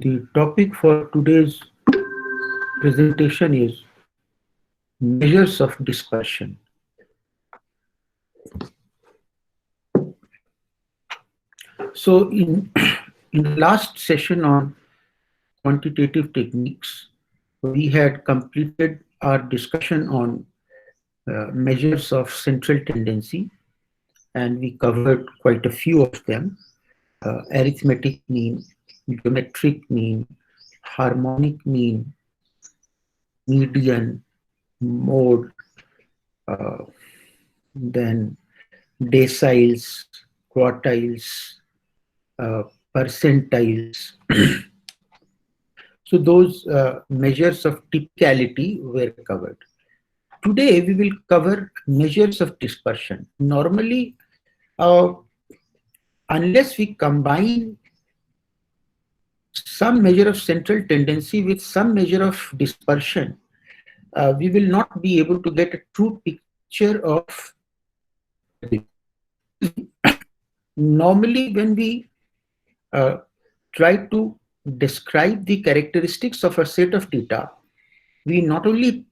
The topic for today's presentation is measures of dispersion. So in the last session on quantitative techniques, we had completed our discussion on measures of central tendency, and we covered quite a few of them: arithmetic mean, geometric mean, harmonic mean, median, mode, uh, then deciles, quartiles, uh, percentiles. So those measures of typicality were covered. Today we will cover measures of dispersion. Normally, uh, unless we combine some measure of central tendency with some measure of dispersion, we will not be able to get a true picture of the data. Normally, when we uh, try to describe the characteristics of a set of data, we not only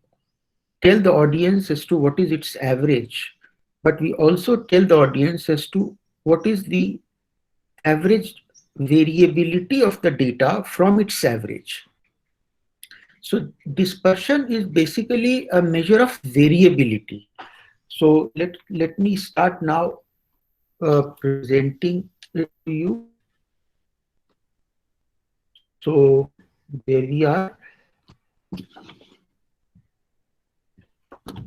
tell the audience as to what is its average, but we also tell the audience as to what is the average variability of the data from its average. So dispersion is basically a measure of variability. So let me start now presenting it to you. So there we are.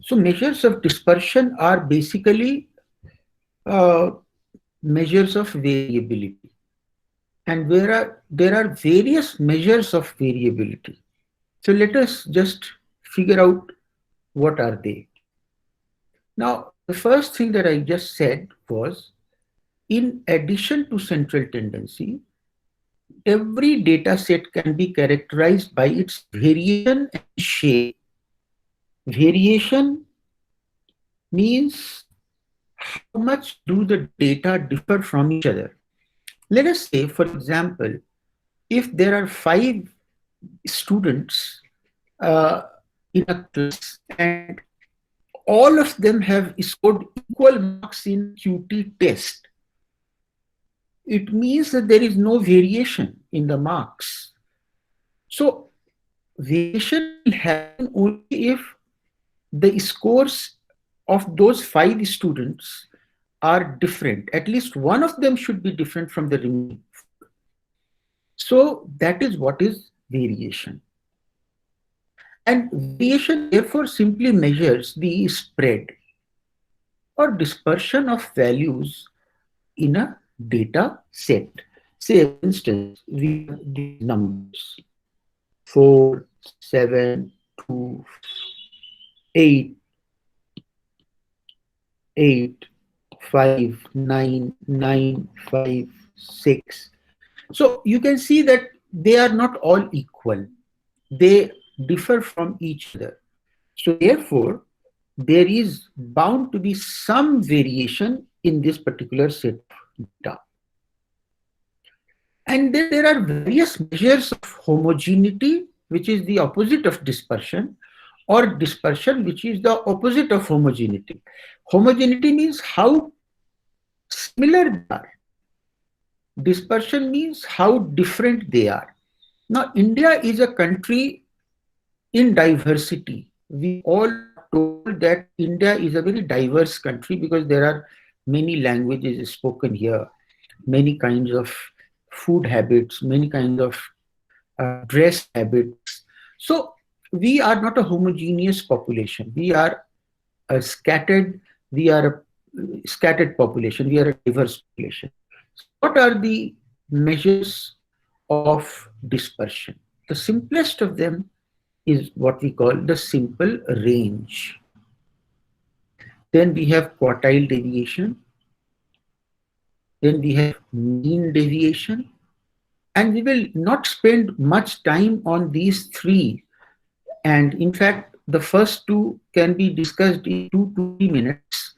So measures of dispersion are basically uh, measures of variability, and there are various measures of variability. So let us just figure out what are they. Now, the first thing that I just said was, in addition to central tendency, every data set can be characterized by its variation and shape. Variation means how much do the data differ from each other. Let us say, for example, if there are 5 students uh, in a class and all of them have scored equal marks in QT test, it means that there is no variation in the marks. So variation will happen only if the scores of those 5 students are different. At least one of them should be different from the remaining 4. So that is what is variation. And variation therefore simply measures the spread or dispersion of values in a data set. Say, for instance, we have these numbers 4, 7, 2, 8, 8, 5, 9, 9, 5, 6. So you can see that they are not all equal. They differ from each other. So therefore, there is bound to be some variation in this particular set of data. And then there are various measures of homogeneity, which is the opposite of dispersion, or dispersion, which is the opposite of homogeneity. Homogeneity means how similar they are. Dispersion means how different they are. Now, India is a country in diversity. We all told that India is a very diverse country because there are many languages spoken here, many kinds of food habits, many kinds of dress habits. So we are not a homogeneous population. We are a scattered. We are a scattered population. We are a diverse population. What are the measures of dispersion? The simplest of them is what we call the simple range. Then we have quartile deviation. Then we have mean deviation. And we will not spend much time on these 3. And in fact, the first 2 can be discussed in 2 to 3 minutes.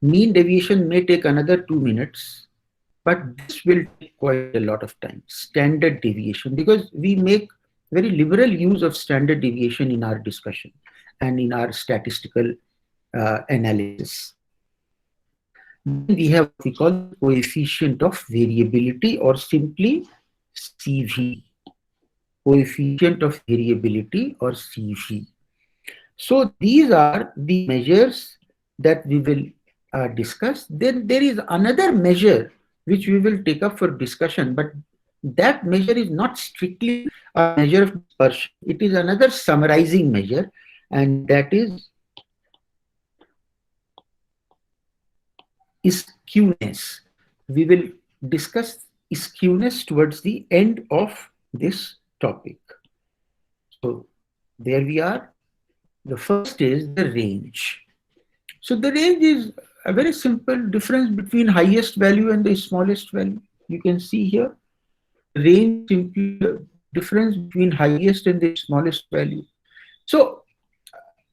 Mean deviation may take another 2 minutes. but this will take quite a lot of time. Standard deviation, because we make very liberal use of standard deviation in our discussion and in our statistical analysis. Then we have what we call the coefficient of variability, or simply CV, coefficient of variability, or CV. So these are the measures that we will discuss. Then there is another measure which we will take up for discussion, but that measure is not strictly a measure of dispersion. It is another summarizing measure, and that is skewness. We will discuss skewness towards the end of this topic. So there we are. The first is the range. So the range is a very simple difference between highest value and the smallest value. You can see here, range simply the difference between highest and the smallest value. So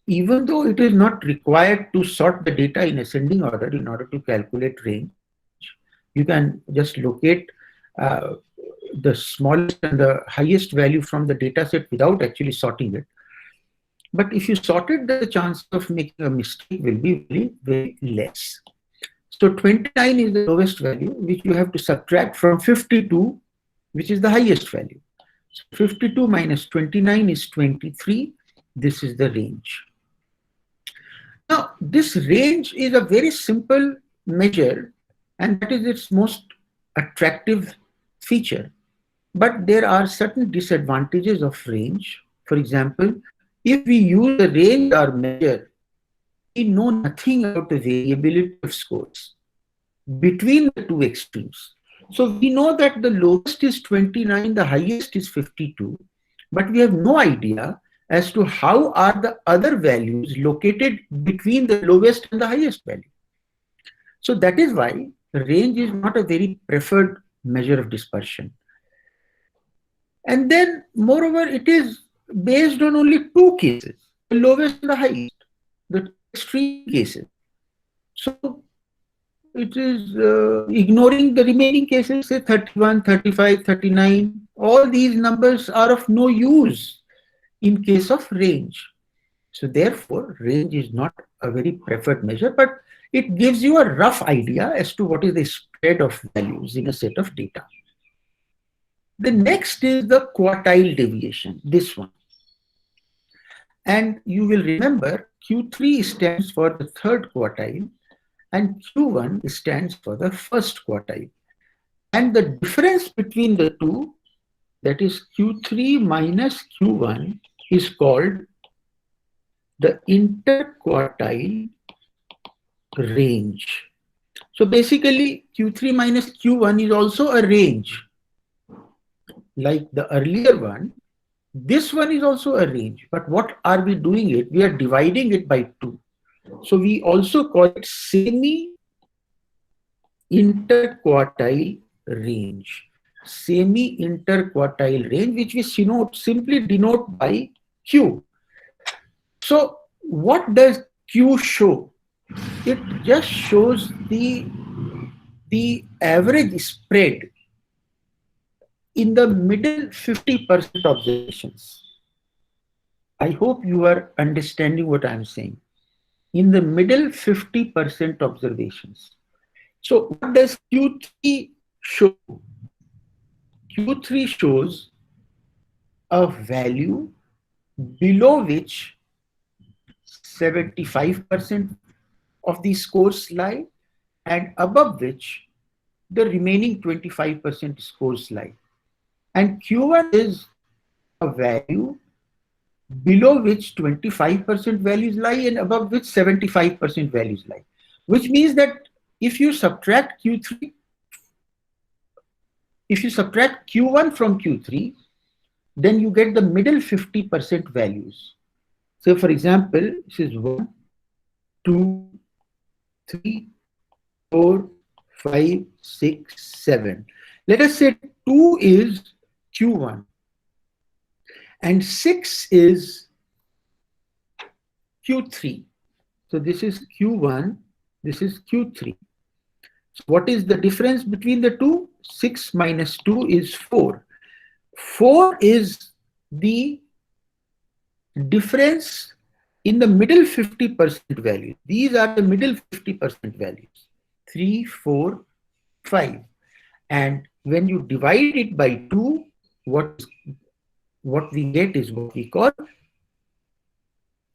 even though it is not required to sort the data in ascending order in order to calculate range, you can just locate the smallest and the highest value from the data set without actually sorting it. But if you sort it, the chance of making a mistake will be very, very less. So 29 is the lowest value, which you have to subtract from 52, which is the highest value. So 52 minus 29 is 23. This is the range. Now, this range is a very simple measure, and that is its most attractive feature. But there are certain disadvantages of range. For example, if we use the range or measure, we know nothing about the variability of scores between the two extremes. So we know that the lowest is 29, the highest is 52, but we have no idea as to how are the other values located between the lowest and the highest value. So that is why range is not a very preferred measure of dispersion. And then, moreover, it is based on only two cases, the lowest and the highest, the extreme cases. So it is ignoring the remaining cases, say 31, 35, 39. All these numbers are of no use in case of range. So therefore, range is not a very preferred measure, but it gives you a rough idea as to what is the spread of values in a set of data. The next is the quartile deviation, this one. And you will remember Q3 stands for the third quartile and Q1 stands for the first quartile. And the difference between the two, that is Q3 minus Q1, is called the interquartile range. So basically Q3 minus Q1 is also a range. Like the earlier one, this one is also a range. But what are we doing it? We are dividing it by 2. So we also call it semi-interquartile range. Semi-interquartile range, which we simply denote by Q. So what does Q show? It just shows the average spread in the middle 50% observations. I hope you are understanding what I'm saying. In the middle 50% observations. So what does Q3 show? Q3 shows a value below which 75% of the scores lie and above which the remaining 25% scores lie. And Q1 is a value below which 25% values lie and above which 75% values lie. Which means that if you subtract Q1 from Q3, then you get the middle 50% values. So for example, this is 1, 2, 3, 4, 5, 6, 7. Let us say 2 is Q1 and 6 is Q3. So this is Q1, this is Q3. What is the difference between the two? 6 minus 2 is 4. 4 is the difference in the middle 50% values. These are the middle 50% values. 3, 4, 5. And when you divide it by 2, what we get is what we call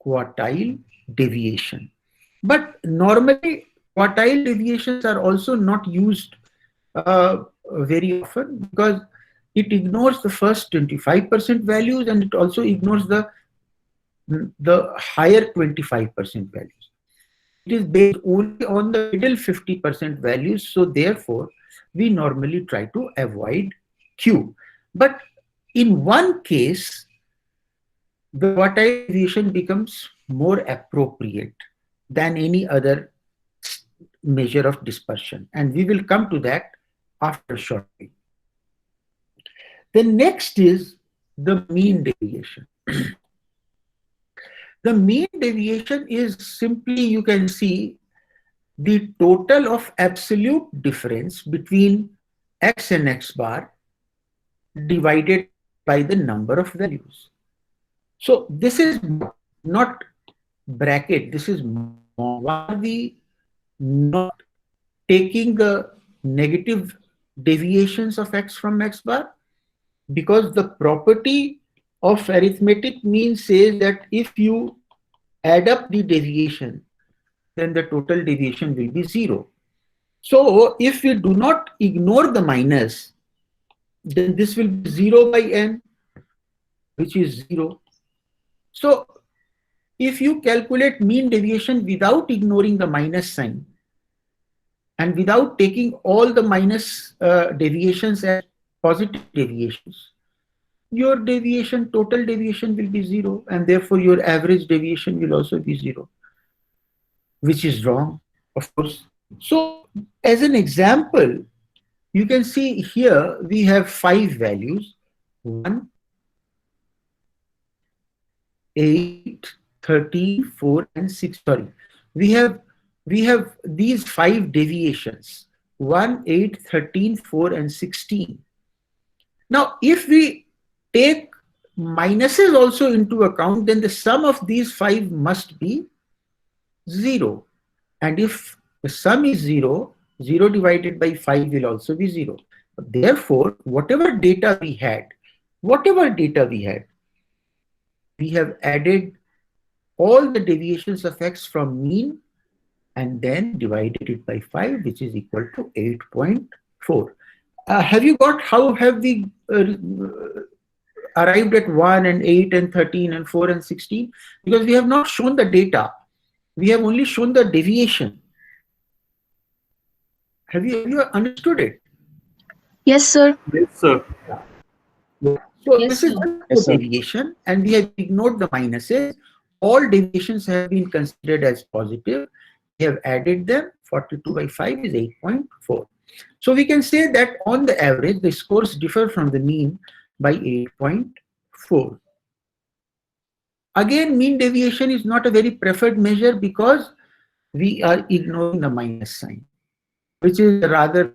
quartile deviation. But normally, quartile deviations are also not used very often because it ignores the first 25% values and it also ignores the higher 25% values. It is based only on the middle 50% values. So therefore, we normally try to avoid Q. But in one case, the quartile deviation becomes more appropriate than any other measure of dispersion. And we will come to that after shortly. The next is the mean deviation. The mean deviation is simply, you can see, the total of absolute difference between x and x bar divided by the number of values. So this is not bracket, this is more. Why are we not taking the negative deviations of x from x bar? Because the property of arithmetic mean says that if you add up the deviation, then the total deviation will be 0. So if we do not ignore the minus, then this will be 0 by n, which is 0. So if you calculate mean deviation without ignoring the minus sign and without taking all the minus deviations as positive deviations, your deviation, total deviation will be 0, and therefore your average deviation will also be 0, which is wrong, of course. So as an example, you can see here we have 5 values: 1, 8, 13, 4, and 6. Sorry, we have these 5 deviations: 1, 8, 13, 4, and 16. Now, if we take minuses also into account, then the sum of these 5 must be 0. And if the sum is 0, 0 divided by 5 will also be 0. Therefore, whatever data we had, we have added all the deviations of x from mean and then divided it by 5, which is equal to 8.4. Have you got how have we arrived at 1 and 8 and 13 and 4 and 16? Because we have not shown the data. We have only shown the deviation. Have you understood it? Yes, sir. Yes, sir. So Yes, this is sir. the deviation, and we have ignored the minuses. All deviations have been considered as positive. We have added them. 42 by 5 is 8.4. So we can say that on the average, the scores differ from the mean by 8.4. Again, mean deviation is not a very preferred measure because we are ignoring the minus sign, which is rather,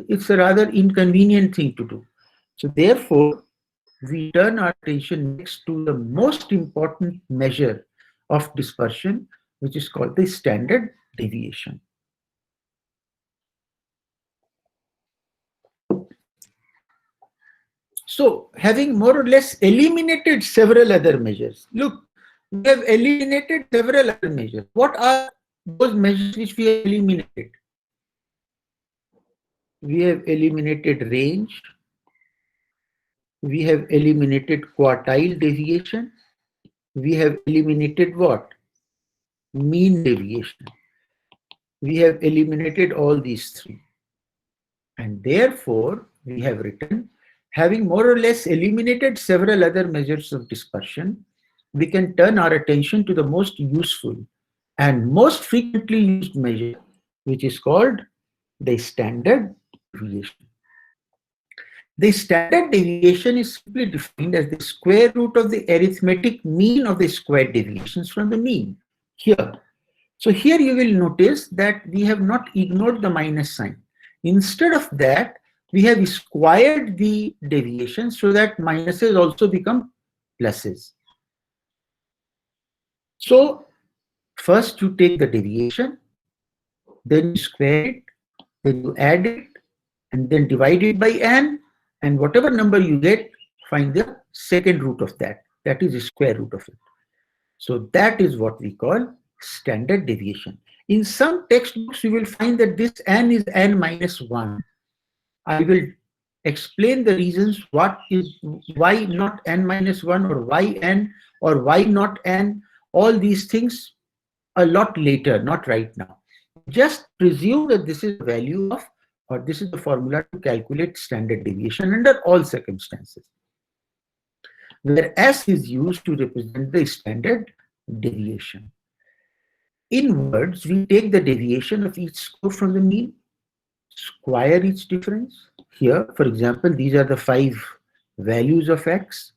it's a rather inconvenient thing to do. So therefore, we turn our attention next to the most important measure of dispersion, which is called the standard deviation. So having more or less eliminated several other measures, look, we have eliminated several other measures. What are those measures which we have eliminated? We have eliminated range. We have eliminated quartile deviation. We have eliminated what? Mean deviation. We have eliminated all these 3. And therefore, we have written, having more or less eliminated several other measures of dispersion, we can turn our attention to the most useful and most frequently used measure, which is called the standard deviation. The standard deviation is simply defined as the square root of the arithmetic mean of the squared deviations from the mean here. So here you will notice that we have not ignored the minus sign. Instead of that, we have squared the deviation so that minuses also become pluses. So first you take the deviation, then you square it, then you add it, and then divide it by n, and whatever number you get, find the second root of that. That is the square root of it. So that is what we call standard deviation. In some textbooks, you will find that this n is n minus 1. I will explain the reasons why not n minus 1 or why n or why not n, all these things a lot later, not right now. Just presume that this is the value of, or this is the formula to calculate standard deviation under all circumstances, where S is used to represent the standard deviation. In words, we take the deviation of each score from the mean, square each difference. Here, for example, these are the 5 values of x.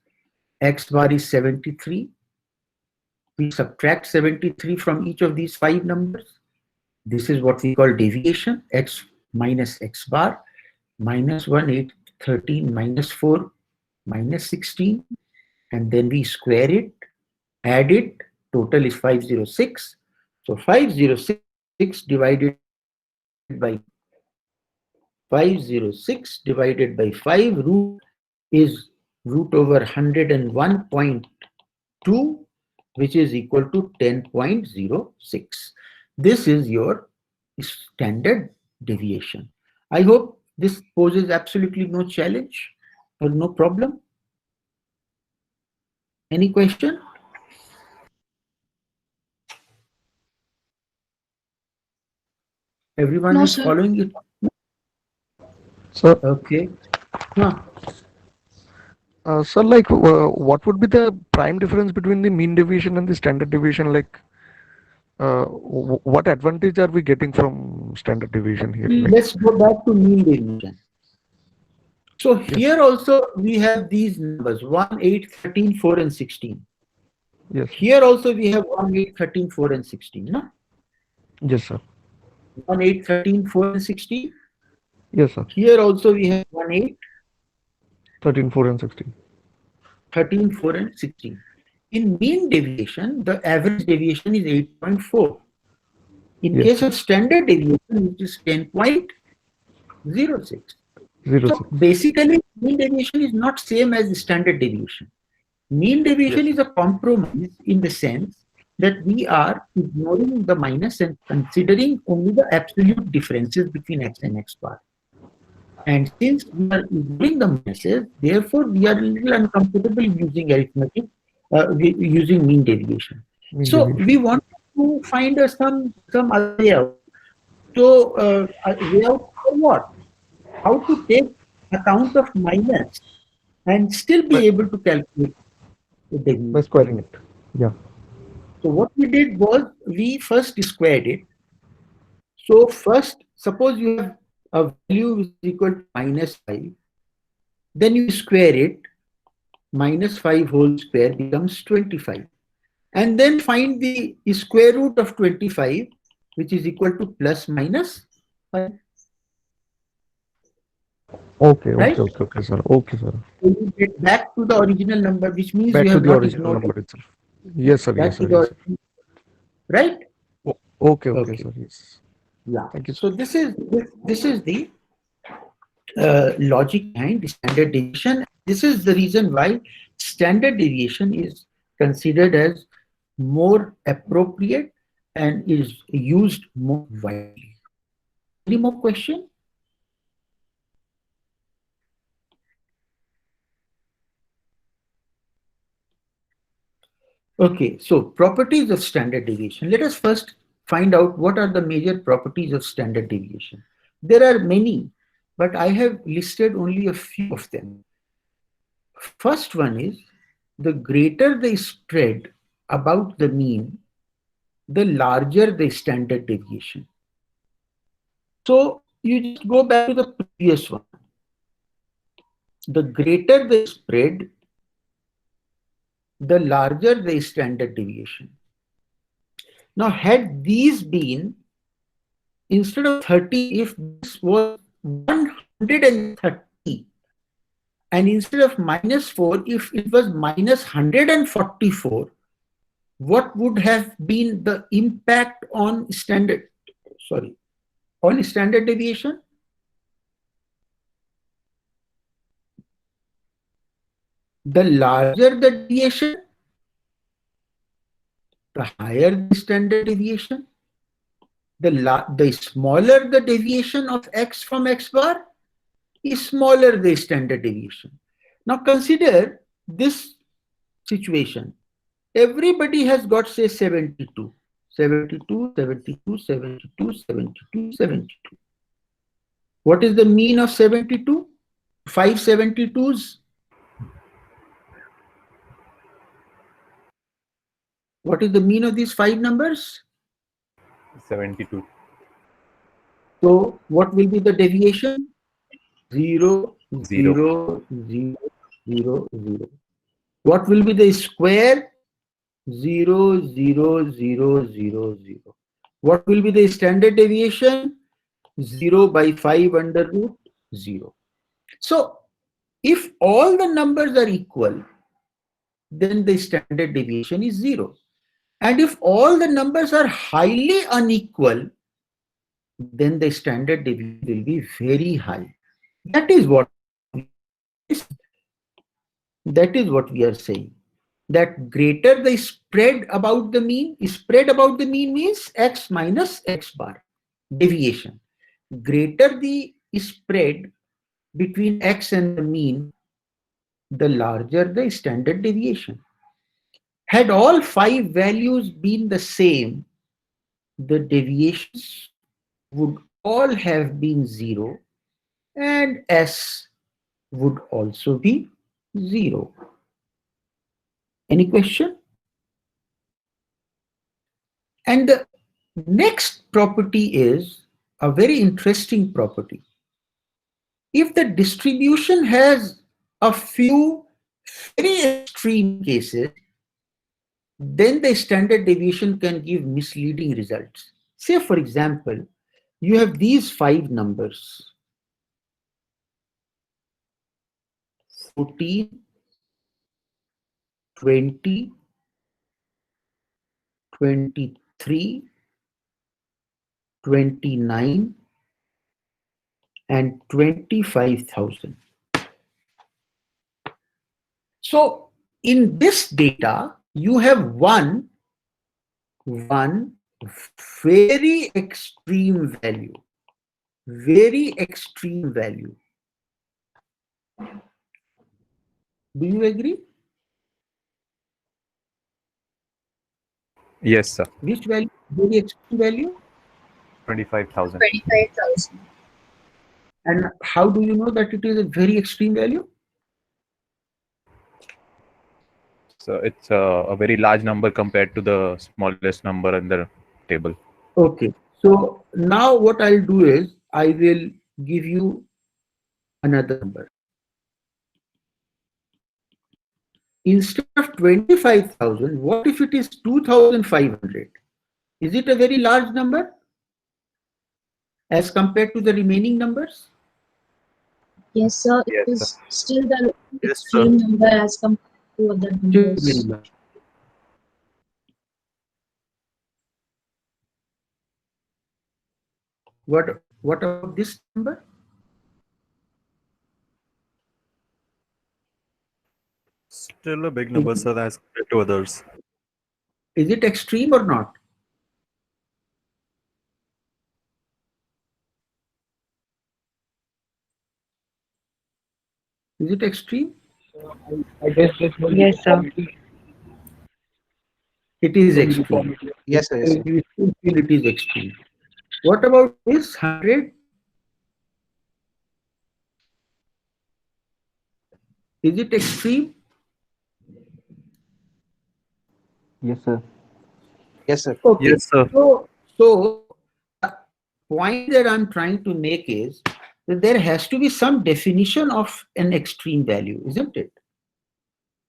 X bar is 73. We subtract 73 from each of these 5 numbers. This is what we call deviation, x minus x bar, minus 1, 8, 13, minus 4, minus 16. And then we square it, add it, total is 506. So 506 divided by 5 root is root over 101.2, which is equal to 10.06. This is your standard deviation. I hope this poses absolutely no challenge or no problem. Any question? Everyone No, is sir. following it? So, Okay. Huh. sir, like, what would be the prime difference between the mean deviation and the standard deviation? Like, what advantage are we getting from standard deviation here? Like, Let's go back to mean deviation. So yes, here also we have these numbers 1, 8, 13, 4 and 16. yes, Here also we have 1, 8, 13, 4 and 16. No? yes, sir. 1, 8, 13, 4 and 16. Yes, sir. Here also we have 1, 8, 13, 4, and 16. 13, 4 and 16. In mean deviation, the average deviation is 8.4. In Yes, case sir. of standard deviation, it is 10.06. 0, So basically, mean deviation is not same as the standard deviation. Mean deviation Yes. is a compromise in the sense that we are ignoring the minus and considering only the absolute differences between x and x bar. And since we are ignoring the minuses, therefore we are a little uncomfortable using arithmetic, using mean deviation. Mean So deviation. we want to find some other way out. So way out for what? How to take account of minus and still be By, able to calculate the by deviation. squaring it. Yeah. So what we did was we first squared it. So first, suppose you have a value which is equal to minus 5. Then you square it. Minus 5 whole square becomes 25. And then find the square root of 25, which is equal to plus minus 5. Okay, Right? okay, sir. Okay, sir. So you get back to the original number, which means Back you to have the not original ignored number it. itself. Yes, sir. Back Yes, to sir. the Yes, sir. right? Okay, Okay. sir. Yes. Yeah. Thank you, sir. So this is the logic behind the standard deviation. This is the reason why standard deviation is considered as more appropriate and is used more widely. Any more question? Okay, so properties of standard deviation. Let us first find out what are the major properties of standard deviation. There are many, but I have listed only a few of them. First one is, the greater the spread about the mean, the larger the standard deviation. So you just go back to the previous one. The greater the spread, the larger the standard deviation. Now, had these been, instead of 30, if this was 130, and instead of -4, if it was -144, what would have been the impact on standard deviation? The larger the deviation, the higher the standard deviation. The smaller the deviation of x from x bar, is smaller the standard deviation. Now consider this situation. Everybody has got, say, 72. 72, 72, 72, 72, 72. What is the mean of 72? 5 72s. What is the mean of these 5 numbers? 72. So what will be the deviation? 0, 0, 0, 0, 0. What will be the square? 0, 0, 0, 0, 0. What will be the standard deviation? 0 by 5 under root 0. So if all the numbers are equal, then the standard deviation is 0. And if all the numbers are highly unequal, then the standard deviation will be very high. That is what we are saying. That greater the spread about the mean, spread about the mean means x minus x bar, deviation. Greater the spread between x and the mean, the larger the standard deviation. Had all 5 values been the same, the deviations would all have been 0 and S would also be 0. Any question? And the next property is a very interesting property. If the distribution has a few very extreme cases, then the standard deviation can give misleading results. Say, for example, you have these 5 numbers: 14, 20, 23, 29, and 25,000. So in this data, you have one very extreme value. Very extreme value. Do you agree? Yes, sir. Which value? Very extreme value? 25,000. 25,000. And how do you know that it is a very extreme value? So it's a very large number compared to the smallest number in the table. Okay. So now what I'll do is I will give you another number. Instead of 25,000, what if it is 2,500? Is it a very large number as compared to the remaining numbers? Yes, sir. Yes, It is still the Yes, sir. extreme number as compared to other Still very numbers. large. What about this number? Still a big number, sir, as compared to others. Is it extreme or not? Is it extreme? I guess this will Yes, sir. It is extreme. Yes, sir. Yes, sir. You still feel it is extreme. What about this 100? Is it extreme? Yes, sir. Yes, sir. Okay. Yes, sir. So the point that I'm trying to make is that there has to be some definition of an extreme value, isn't it?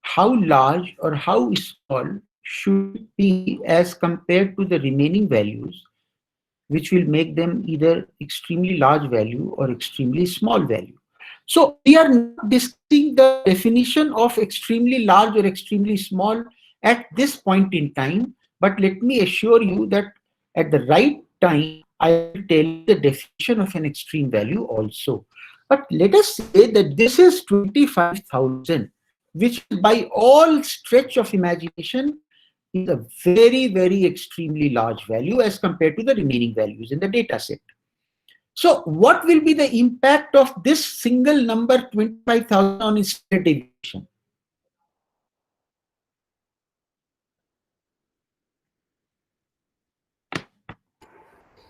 How large or how small should be as compared to the remaining values, which will make them either extremely large value or extremely small value. So we are not discussing the definition of extremely large or extremely small at this point in time, but let me assure you that at the right time, I will tell you the definition of an extreme value also. But let us say that this is 25,000, which by all stretch of imagination is a very, very extremely large value as compared to the remaining values in the data set. So what will be the impact of this single number 25,000 on its standard deviation?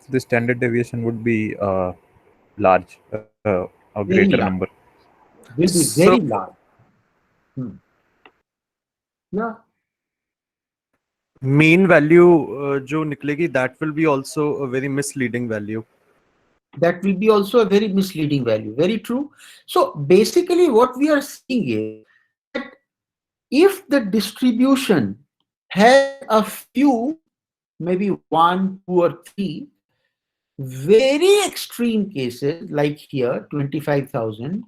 The standard deviation would be large, a Very greater large. number. Will be So- very large. Yeah. Mean value जो निकलेगी, that will be also a very misleading value. That will be also a very misleading value. Very true. So basically what we are seeing is that if the distribution has a few, maybe 1, 2, or 3 very extreme cases like here 25,000,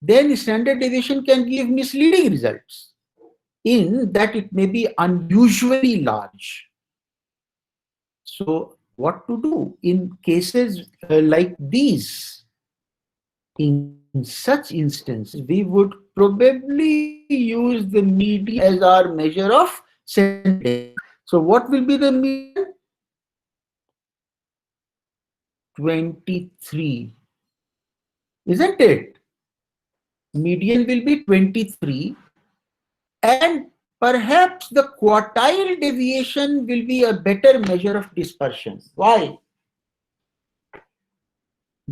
then standard deviation can give misleading results in that it may be unusually large. So what to do in cases like these? In such instances, we would probably use the median as our measure of standard deviation. So what will be the median? 23, isn't it? Median will be 23, and perhaps the quartile deviation will be a better measure of dispersion. Why?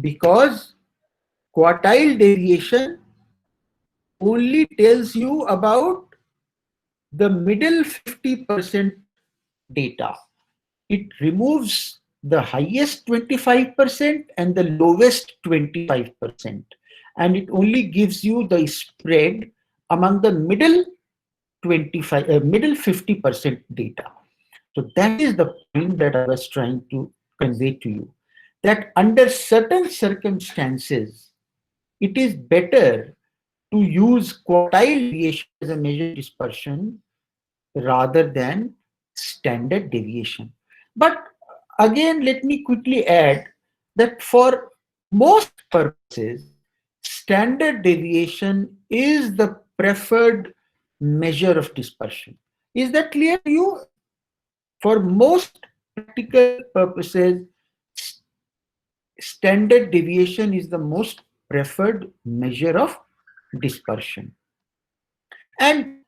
Because quartile deviation only tells you about the middle 50% data. It removes the highest 25% and the lowest 25%, and it only gives you the spread among the middle 50% data. So that is the point that I was trying to convey to you, that under certain circumstances, it is better to use quartile deviation as a measure of dispersion rather than standard deviation. But again, let me quickly add that for most purposes, standard deviation is the preferred measure of dispersion. Is that clear to you? For most practical purposes, standard deviation is the most preferred measure of dispersion. And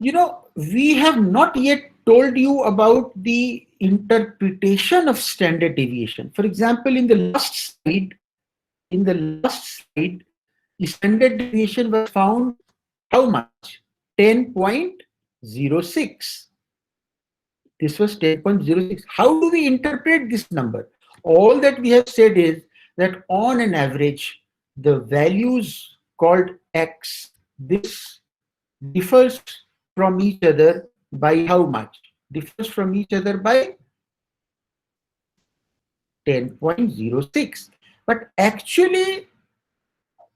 you know, we have not yet told you about the interpretation of standard deviation. For example, in the last slide, the standard deviation was found how much? 10.06. This was 10.06. How do we interpret this number? All that we have said is that on an average, the values called X, this differs from each other by how much? Differs from each other by 10.06. But actually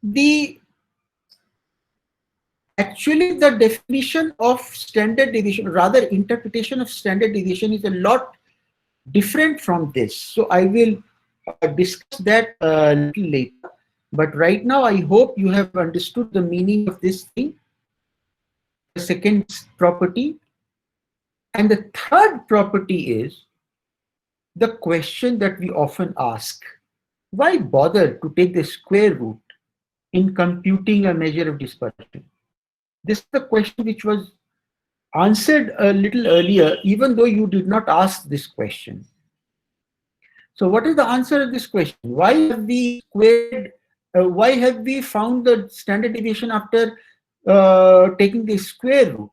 the definition of standard deviation, rather interpretation of standard deviation, is a lot different from this. So I will discuss that a little later. But right now, I hope you have understood the meaning of this thing. The second property. And the third property is the question that we often ask. Why bother to take the square root in computing a measure of dispersion? This is the question which was answered a little earlier, even though you did not ask this question. So what is the answer of this question? Why have we found the standard deviation after taking the square root?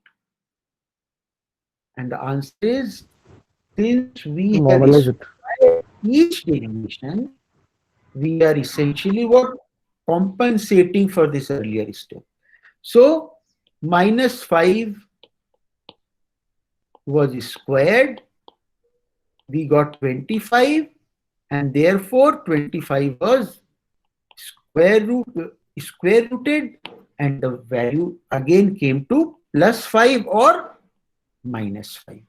And the answer is, since we have Normalize it. each deviation, we are essentially what? Compensating for this earlier step. So -5 was squared, we got 25, and therefore 25 was square rooted, and the value again came to +5 or -5.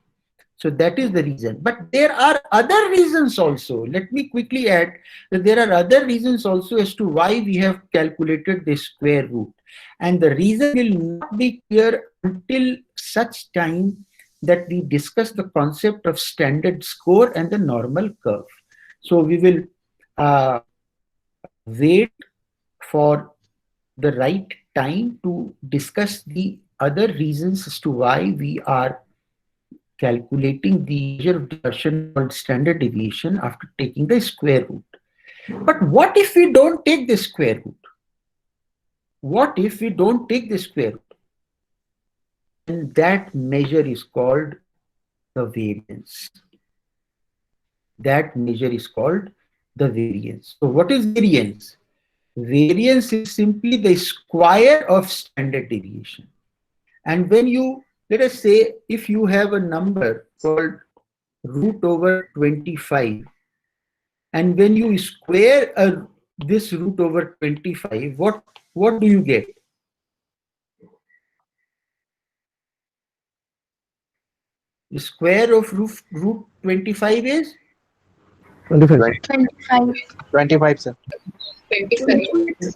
So that is the reason. But there are other reasons also. Let me quickly add that there are other reasons also as to why we have calculated the square root. And the reason will not be clear until such time that we discuss the concept of standard score and the normal curve. So we will wait for the right time to discuss the other reasons as to why we are calculating the measure of dispersion called standard deviation after taking the square root. But what if we don't take the square root? What if we don't take the square root? And that measure is called the variance. That measure is called the variance. So what is variance? Variance is simply the square of standard deviation. And when you, let us say, if you have a number called √25, and when you square this √25, what do you get? The square of √25 is 25. 25. 25, sir. 25.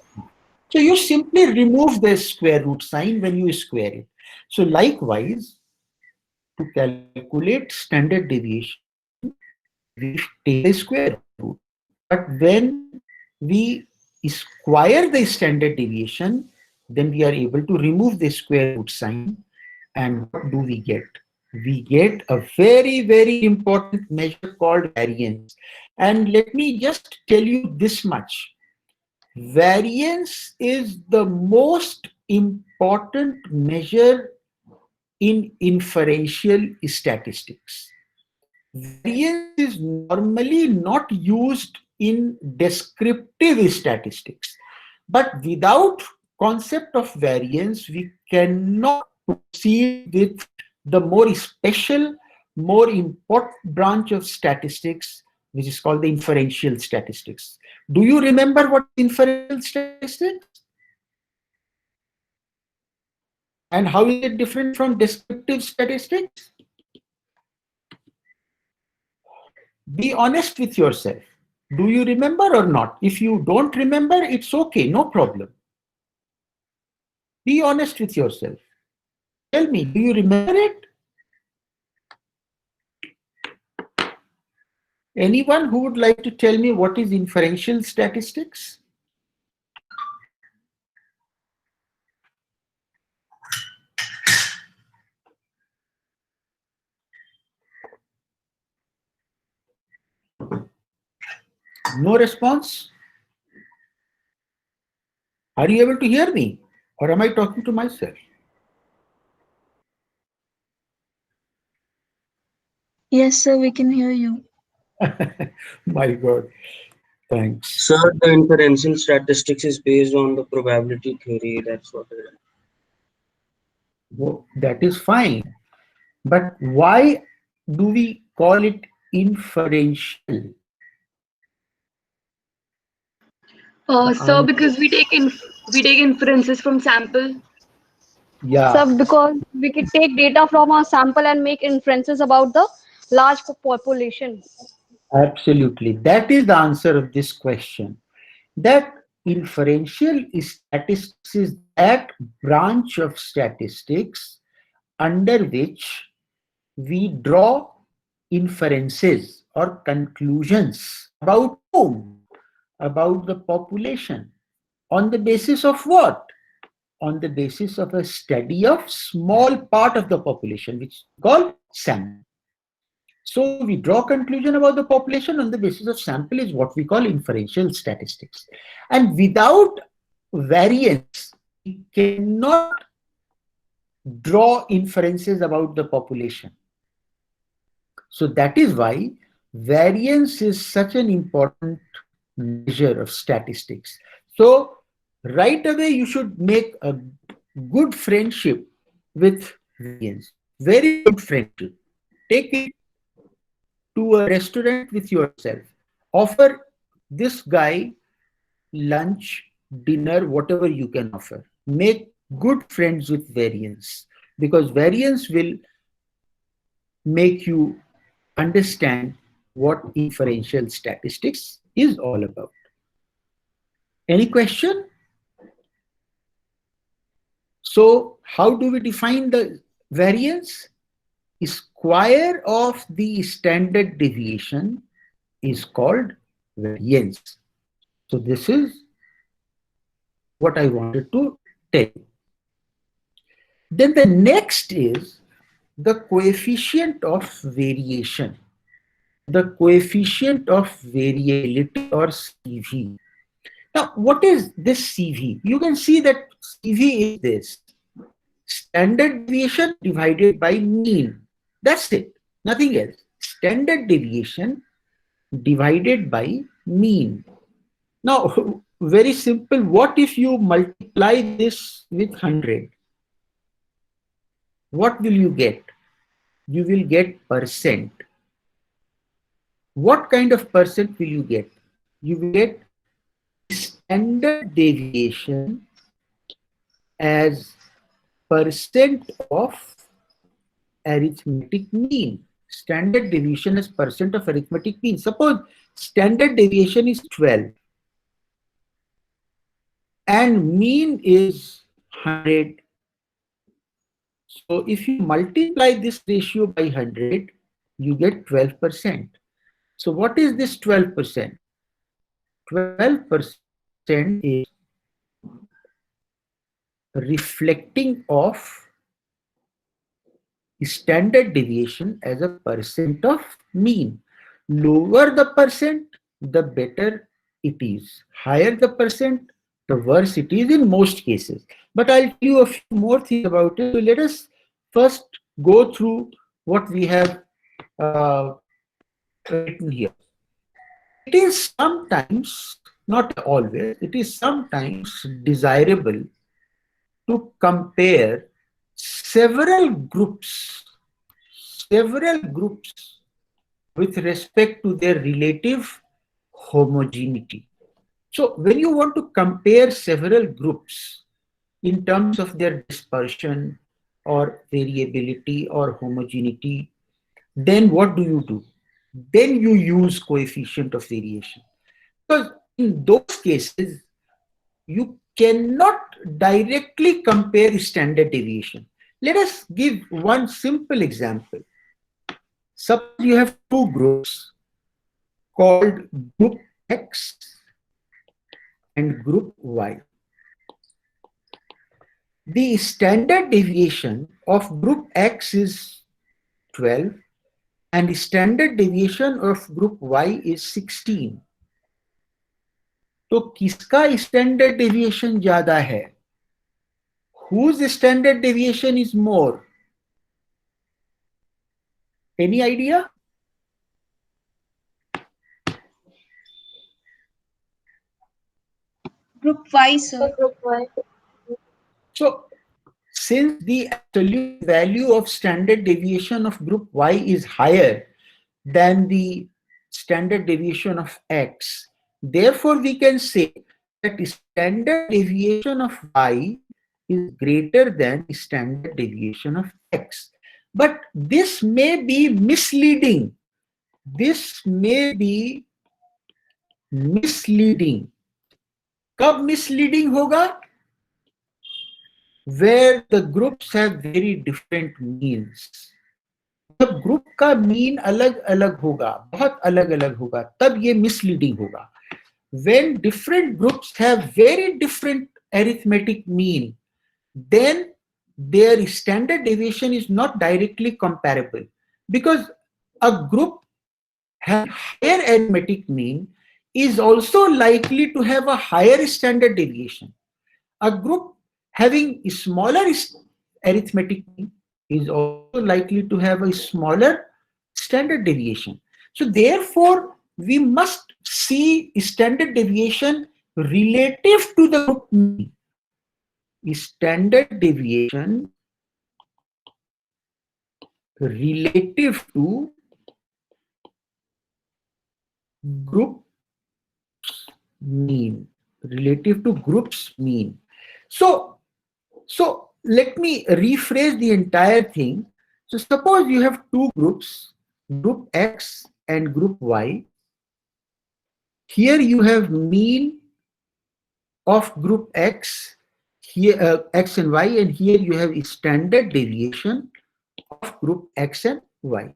So you simply remove the square root sign when you square it. So likewise, to calculate standard deviation, we take the square root. But when we square the standard deviation, then we are able to remove the square root sign. And what do we get? We get a very, very important measure called variance. And let me just tell you this much. Variance is the most important measure in inferential statistics. Variance is normally not used in descriptive statistics, but without concept of variance, we cannot proceed with the more special, more important branch of statistics, which is called the inferential statistics. Do you remember what inferential statistics? And how is it different from descriptive statistics? Be honest with yourself. Do you remember or not? If you don't remember, it's okay, no problem. Be honest with yourself. Tell me, do you remember it? Anyone who would like to tell me what is inferential statistics? No response? Are you able to hear me? Or am I talking to myself? Yes, sir, we can hear you. My God. Thanks. Sir, the inferential statistics is based on the probability theory. That's what it is. Well, that is fine. But why do we call it inferential? Sir, because we take inferences from sample. Yeah. So because we can take data from our sample and make inferences about the large population. Absolutely. That is the answer of this question. That inferential statistics is that branch of statistics under which we draw inferences or conclusions about whom? About the population. On the basis of what? On the basis of a study of small part of the population, which is called sample. So we draw conclusion about the population on the basis of sample is what we call inferential statistics. And without variance, we cannot draw inferences about the population. So that is why variance is such an important measure of statistics. So right away you should make a good friendship with variance. Very good friendship. take it to a restaurant with yourself. Offer this guy lunch, dinner, whatever you can offer. Make good friends with variance, because variance will make you understand what inferential statistics is all about. Any question? So how do we define the variance? Square of the standard deviation is called variance. So this is what I wanted to tell you. Then the next is the coefficient of variation. The coefficient of variability, or CV. Now, what is this CV? You can see that CV is this: standard deviation divided by mean. That's it, nothing else. Standard deviation divided by mean. Now, very simple. What if you multiply this with 100? What will you get? You will get percent. What kind of percent will you get? You will get standard deviation as percent of arithmetic mean. Standard deviation as percent of arithmetic mean. Suppose standard deviation is 12 and mean is 100. So if you multiply this ratio by 100, you get 12%. So what is this 12%? 12% is reflecting of standard deviation as a percent of mean. Lower the percent, the better it is. Higher the percent, the worse it is in most cases. But I'll tell you a few more things about it. So let us first go through what we have written here. It is sometimes, not always, it is sometimes desirable to compare several groups with respect to their relative homogeneity. So when you want to compare several groups in terms of their dispersion or variability or homogeneity, then what do? Then you use coefficient of variation. Because in those cases, you cannot directly compare standard deviation. Let us give one simple example. Suppose you have two groups called group X and group Y. The standard deviation of group X is 12 and the standard deviation of group Y is 16. तो किसका standard deviation ज़्यादा है? Whose standard deviation is more? Any idea? Group Y, sir. So, since the absolute value of standard deviation of group Y is higher than the standard deviation of X, therefore we can say that the standard deviation of Y is greater than the standard deviation of X. But this may be misleading. This may be misleading. कब misleading होगा? Where the groups have very different means. जब group का mean अलग अलग होगा, बहुत अलग अलग होगा, तब ये misleading होगा. When different groups have very different arithmetic mean, then their standard deviation is not directly comparable, because a group having higher arithmetic mean is also likely to have a higher standard deviation. A group having a smaller arithmetic mean is also likely to have a smaller standard deviation. So therefore, we must see standard deviation relative to the group mean. Standard deviation relative to group mean, relative to group's mean. So let me rephrase the entire thing. So suppose you have two groups, group X and group Y. Here you have mean of group X, here X and Y, and here you have standard deviation of group X and Y.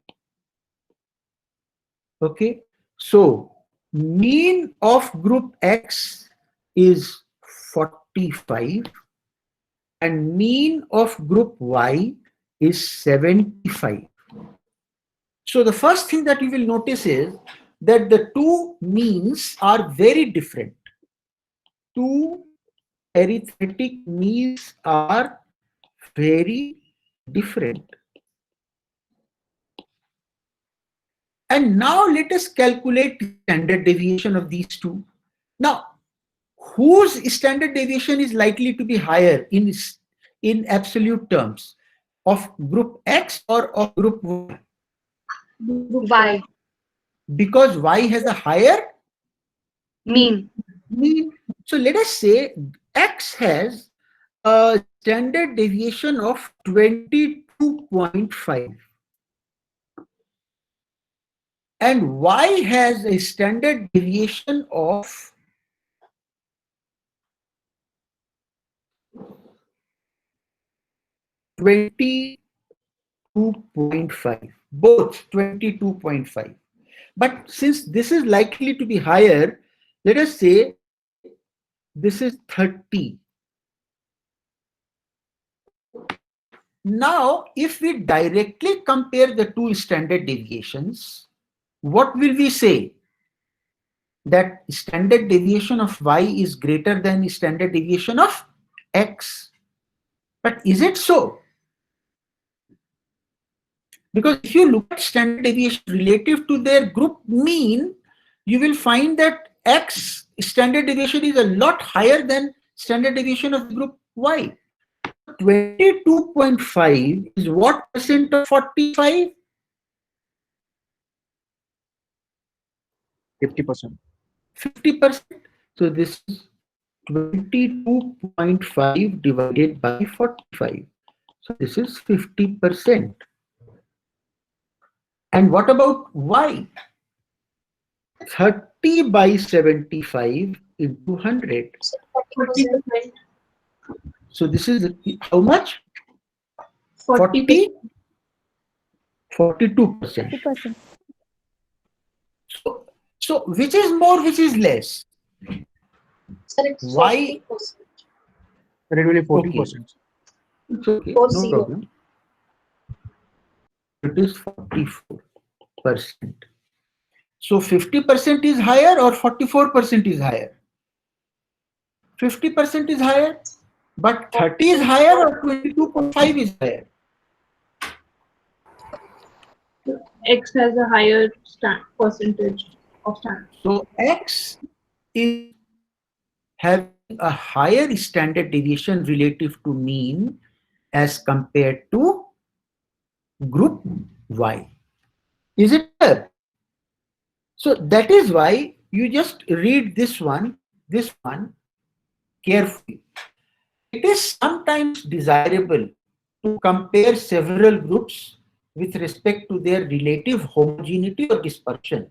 Okay, so mean of group X is 45 and mean of group Y is 75. So the first thing that you will notice is that the two means are very different. Two arithmetic means are very different. And now let us calculate the standard deviation of these two. Now, whose standard deviation is likely to be higher in absolute terms, of group X or of group Y? Y. Because Y has a higher Mean. mean. So let us say X has a standard deviation of 22.5 and Y has a standard deviation of 22.5, both 22.5. But since this is likely to be higher, let us say this is 30. Now, if we directly compare the two standard deviations, what will we say? That standard deviation of Y is greater than standard deviation of X. But is it so? Because if you look at standard deviation relative to their group mean, you will find that X standard deviation is a lot higher than standard deviation of group Y. 22.5 is what percent of 45? 50%. 50%. So this is 22.5 divided by 45. So this is 50%. And what about Y? 30 by 75 into 100. So this is how much? 40? 42%. 50%. So which is more, which is less? Why? But it will be 14%. It's okay, no problem. It is 44%. So 50% is higher or 44% is higher? 50% is higher, but 30 is higher or 22.5 is higher? X has a higher percentage of standard. So X is having a higher standard deviation relative to mean as compared to group Y. Is it clear? So that is why you just read this one carefully. It is sometimes desirable to compare several groups with respect to their relative homogeneity or dispersion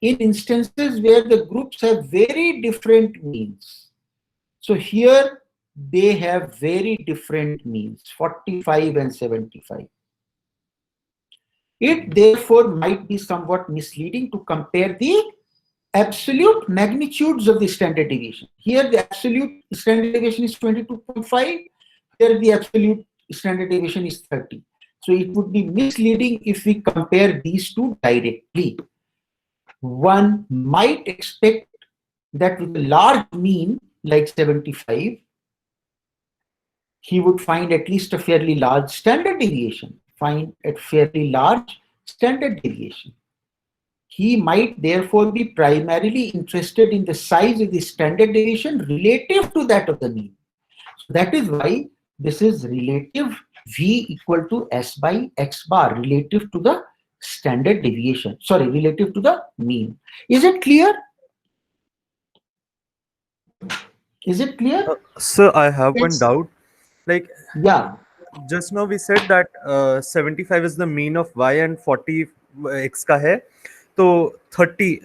in instances where the groups have very different means. So here they have very different means, 45 and 75. It therefore might be somewhat misleading to compare the absolute magnitudes of the standard deviation. Here the absolute standard deviation is 22.5, here the absolute standard deviation is 30. So it would be misleading if we compare these two directly. One might expect that with a large mean like 75, he would find at least a fairly large standard deviation, find a fairly large standard deviation. He might therefore be primarily interested in the size of the standard deviation relative to that of the mean. So that is why this is relative V equal to S by X bar relative to the standard deviation. Sorry, relative to the mean. Is it clear? Is it clear? Sir, I have one Yes. doubt. Like Yeah. just now we said that 75 is the mean of y and 40 x का है. So 30,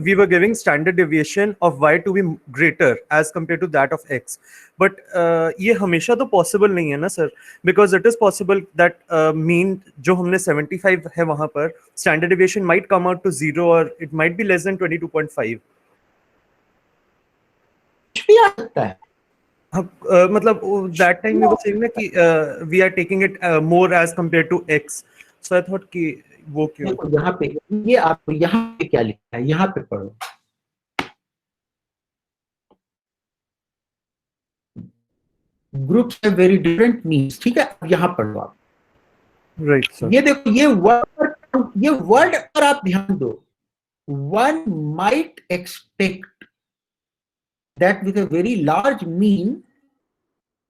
we were giving standard deviation of y to be greater as compared to that of x. But ये हमेशा तो possible नहीं है ना sir, because it is possible that mean जो हमने 75 है वहाँ पर standard deviation might come out to 0 or it might be less than 22.5. कुछ भी आ सकता है. मतलब that time we were saying ना कि we are taking it more as compared to x. So I thought कि वो क्यों? देखो यहाँ पे ये आपको यहाँ पे क्या लिखा है, यहाँ पे पढ़ो. Groups have very different means. ठीक है, अब यहाँ पढ़ो आप. Right, sir. ये देखो ये वर्ड पर आप ध्यान दो. One might expect that with a very large mean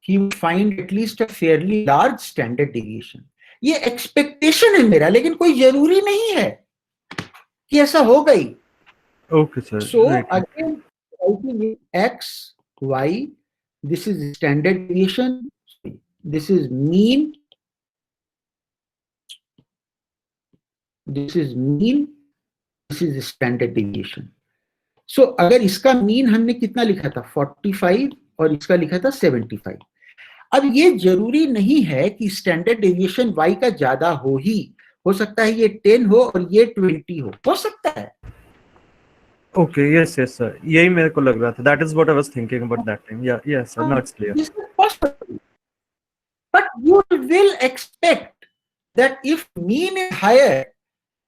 he would find at least a fairly large standard deviation. ये expectation है मेरा, लेकिन कोई जरूरी नहीं है कि ऐसा होगा ही. Okay, sir. So Right. again, writing it X, Y, this is standard deviation, this is mean, this is mean, this is standard deviation. So अगर इसका mean हमने कितना लिखा था 45 और इसका लिखा था 75. अब ये जरूरी नहीं है कि स्टैंडर्ड डेविएशन y का ज्यादा हो सकता है ये 10 हो और ये 20 हो सकता है. Okay, yes, sir. यही मेरे को लग रहा था. That is what I was thinking about that time. Yeah, yes, sir. Now it's clear. This is possible. But you will expect that if mean is higher,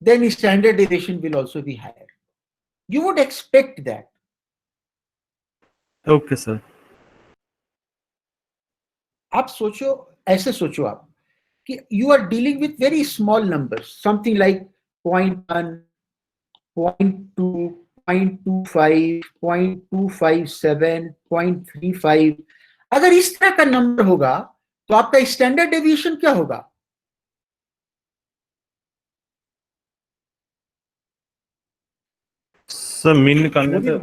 then standard deviation will also be higher. You would expect that. Okay, sir. आप सोचो, ऐसे सोचो आप कि you are dealing with very small numbers, something like 0.1, 0.2, 0.25, 0.257, 0.35. अगर इस तरह का नंबर होगा तो आपका स्टैंडर्ड डेविएशन क्या होगा? सर मीन निकालने पे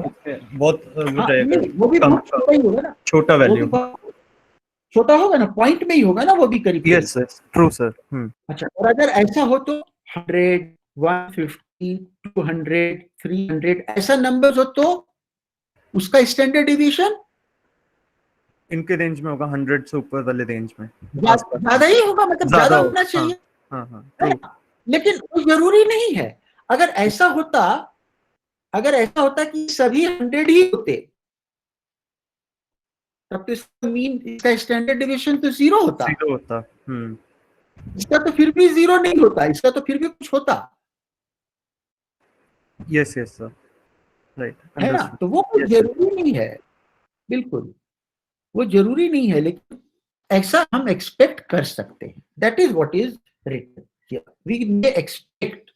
बहुत हो जाएगा. वो भी बहुत छोटा ही होगा ना. छोटा वो भी वैल्यू. बहुत छोटा होगा ना, पॉइंट में ही होगा ना, वो भी करीब. Yes, sir. True, sir. अच्छा, और अगर ऐसा हो तो 100, 150, 200, 300 ऐसा नंबर हो तो उसका स्टैंडर्ड डिवीजन इनके रेंज में होगा 100 से ऊपर वाले रेंज में. ज्यादा ही होगा, मतलब ज्यादा होगा. होना चाहिए. हाँ, हाँ. True. लेकिन वो जरूरी नहीं है. अगर ऐसा होता कि सभी 100 ही होते तब तो इसका मीन, इसका स्टैंडर्ड डिवीजन तो 0 होता. 0 होता. इसका तो फिर भी 0 नहीं होता, इसका तो फिर भी कुछ होता Yes, yes, sir. Right. है ना. Understood. तो वो कुछ जरूरी नहीं है, बिल्कुल वो जरूरी नहीं है, लेकिन ऐसा हम एक्सपेक्ट कर सकते हैं. That is what is written here. We may expect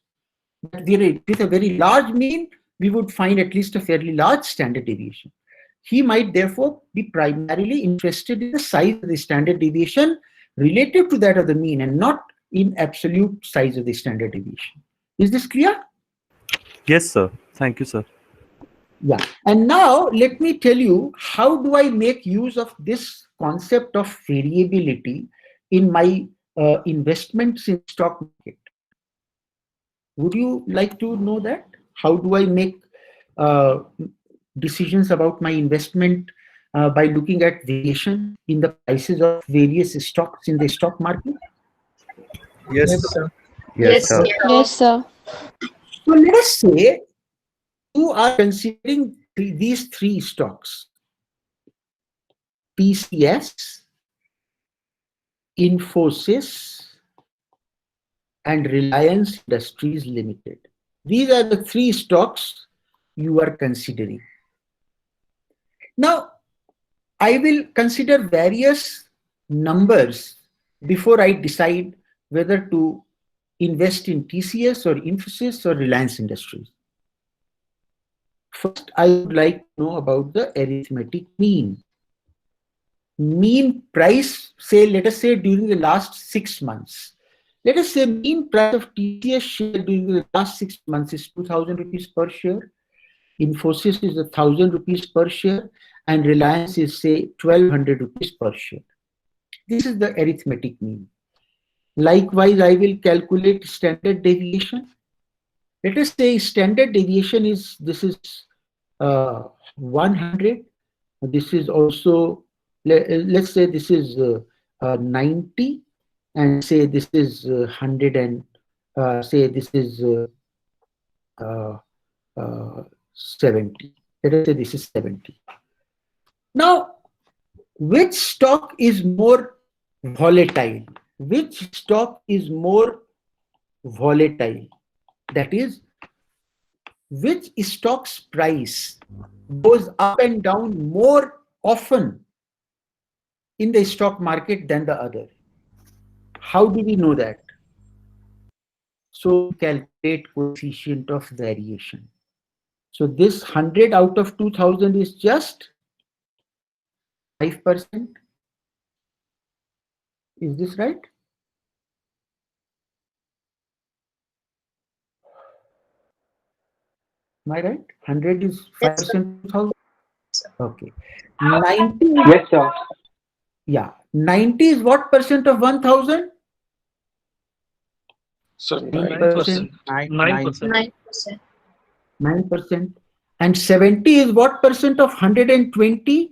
that with a very large mean we would find at least a fairly large standard deviation. He might therefore be primarily interested in the size of the standard deviation relative to that of the mean and not in absolute size of the standard deviation. Is this clear? Yes, sir. Thank you, sir. Yeah. And now let me tell you, how do I make use of this concept of variability in my investments in stock market? Would you like to know that? How do I make decisions about my investment by looking at variation in the prices of various stocks in the stock market? Yes, sir. Yes, sir. Yes, sir. So let us say you are considering these three stocks: TCS, Infosys, and Reliance Industries Limited. These are the three stocks you are considering. Now, I will consider various numbers before I decide whether to invest in TCS or Infosys or Reliance Industries. First, I would like to know about the arithmetic mean. Mean price say, let us say during the last 6 months. Let us say mean price of TCS share during the last 6 months is 2,000 rupees per share. Infosys is 1,000 rupees per share, and Reliance is say 1,200 rupees per share. This is the arithmetic mean. Likewise, I will calculate standard deviation. Let us say standard deviation is, this is 100. This is also, let's say this is 90, and say this is 100, and say this is 70. Let us say this is 70. Now, which stock is more volatile? Which stock is more volatile? That is, which stock's price goes up and down more often in the stock market than the other? How do we know that? So calculate coefficient of variation. So this 100 out of 2,000 is just 5%. Is this right? Am I right? 100 is 5%, 2,000. Okay. 90. Yes, sir. Yeah. 90 is what percent of 1,000? So 9%. 9%. 9%. And 70 is what percent of 120?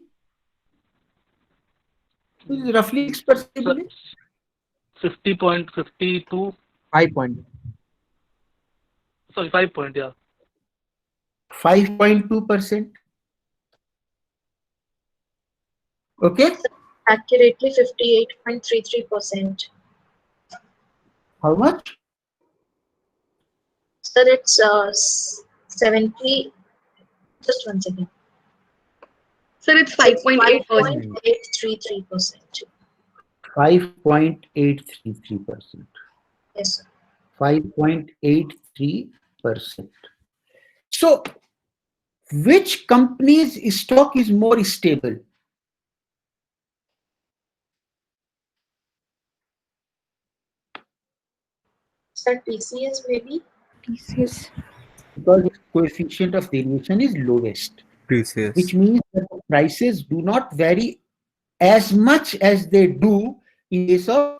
This is roughly 6%. 50.52. 5 point. Sorry, 5 point. Yeah. 5.2%. Okay. Accurately 58.33%. How much? Sir, it's 70. Just one second. Sir, it's 5.8%. 5.833%. 5.833%. Yes, sir. 5.83%. So, which company's stock is more stable? Sir, TCS maybe? TCS. Because its coefficient of variation is lowest, TCS. which means that the prices do not vary as much as they do in case of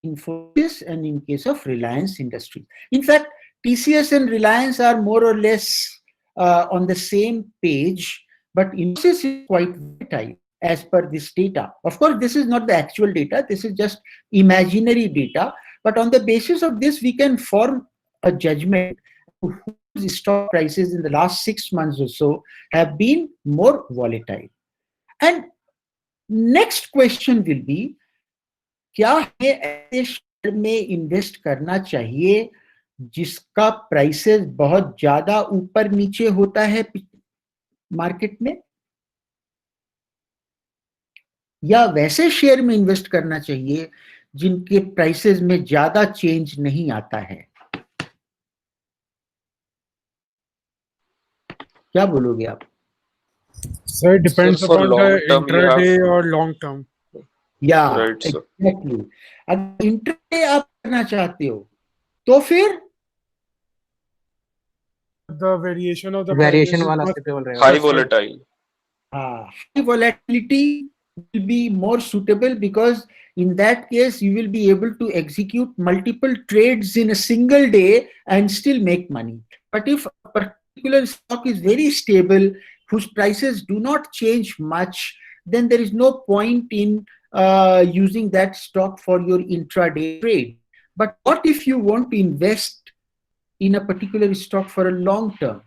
Infosys and in case of Reliance Industries. In fact, TCS and Reliance are more or less on the same page, but Infosys is quite volatile as per this data. Of course, this is not the actual data, this is just imaginary data, but on the basis of this, we can form a judgment of whose stock prices in the last 6 months or so have been more volatile. And next question will be, क्या हमें ऐसे share में invest करना चाहिए जिसका prices बहुत ज्यादा ऊपर नीचे होता है मार्केट में, या वैसे शेयर में इन्वेस्ट करना चाहिए जिनके प्राइसेस में ज्यादा चेंज नहीं आता है? क्या बोलोगे आप? So it depends So for upon the long term, you intraday have- or long term. या Right, sir. एग्जैक्टली. अगर इंट्राडे आप करना चाहते हो तो फिर The variation of the Variation prices वाला must- suitable रहेगा. high volatile. high volatility will be more suitable, because in that case you will be able to execute multiple trades in a single day and still make money. But if a particular stock is very stable, whose prices do not change much, then there is no point in using that stock for your intraday trade. But what if you want to invest in a particular stock for a long term?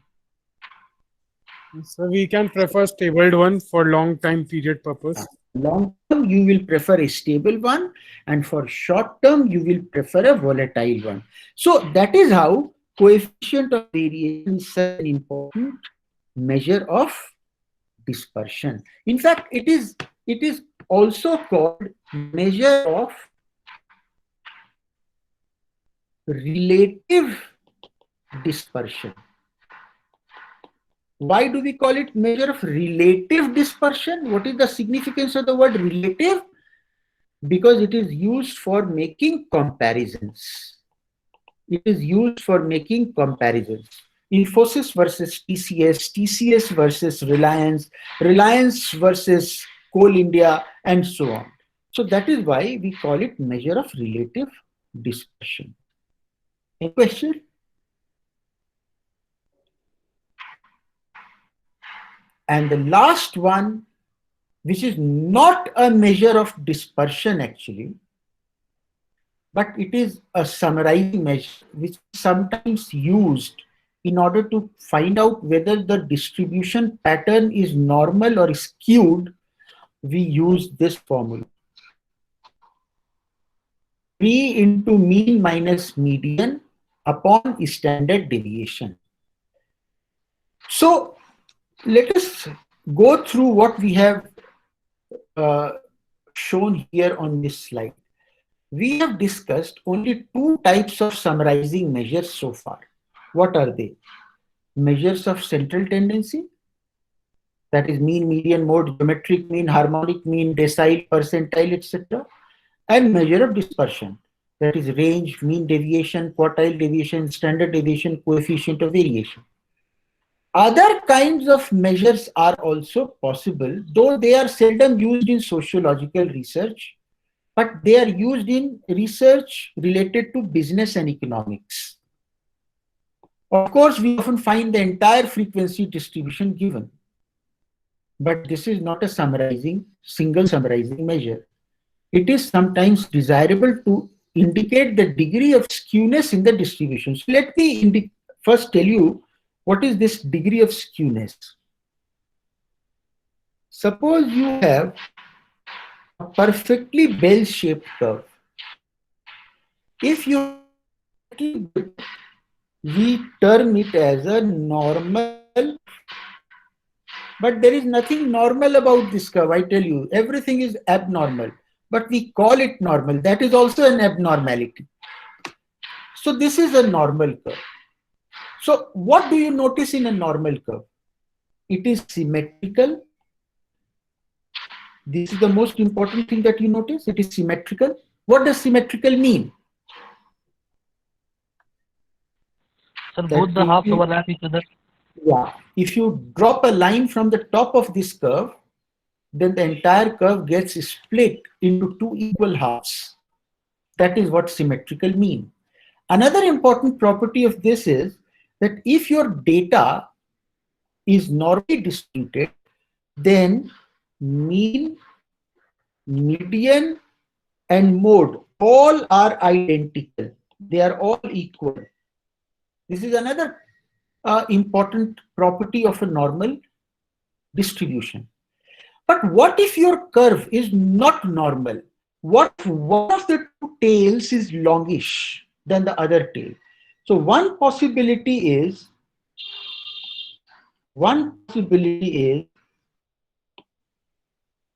So we can prefer stabled one for long time period purpose. Long term, you will prefer a stable one, and for short term, you will prefer a volatile one. So that is how coefficient of variation is such an important measure of dispersion. In fact, it is also called measure of relative dispersion. Why do we call it measure of relative dispersion? What is the significance of the word relative? because it is used for making comparisons. It is used for making comparisons. Infosys versus TCS, TCS versus Reliance, Reliance versus Coal India, and so on. So that is why we call it measure of relative dispersion. Any question? And the last one, which is not a measure of dispersion actually, but it is a summarizing measure which is sometimes used in order to find out whether the distribution pattern is normal or skewed. We use this formula. P into mean minus median upon standard deviation. So let us go through what we have shown here on this slide. We have discussed only two types of summarizing measures so far. What are they? Measures of central tendency, that is mean, median, mode, geometric mean, harmonic mean, decile, percentile, etc. And measure of dispersion, that is range, mean deviation, quartile deviation, standard deviation, coefficient of variation. Other kinds of measures are also possible, though they are seldom used in sociological research, but they are used in research related to business and economics. Of course, we often find the entire frequency distribution given, but this is not a single summarizing measure. It is sometimes desirable to indicate the degree of skewness in the distribution. So let me first tell you what is this degree of skewness. Suppose you have a perfectly bell-shaped curve. If you we term it as a normal, but there is nothing normal about this curve. I tell you, everything is abnormal, but we call it normal. That is also an abnormality. So this is a normal curve. So what do you notice in a normal curve? It is symmetrical. This is the most important thing that you notice. It is symmetrical. What does symmetrical mean? Sir, both the halves overlap each other. Yeah. If you drop a line from the top of this curve, then the entire curve gets split into two equal halves. That is what symmetrical means. Another important property of this is that if your data is normally distributed, then mean, median, and mode all are identical. They are all equal. This is another important property of a normal distribution. But what if your curve is not normal? What if one of the two tails is longish than the other tail? So one possibility is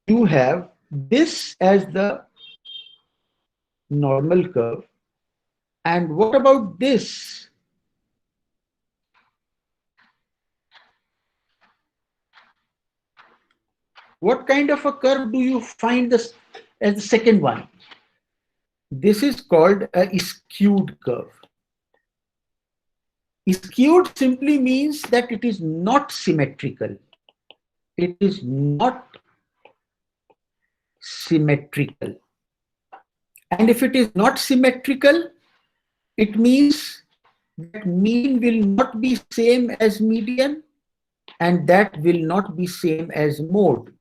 you have this as the normal curve. And what about this? What kind of a curve do you find this as the second one? This is called a skewed curve. Skewed simply means that it is not symmetrical. It is not symmetrical. And if it is not symmetrical, it means that mean will not be same as median, and that will not be same as mode.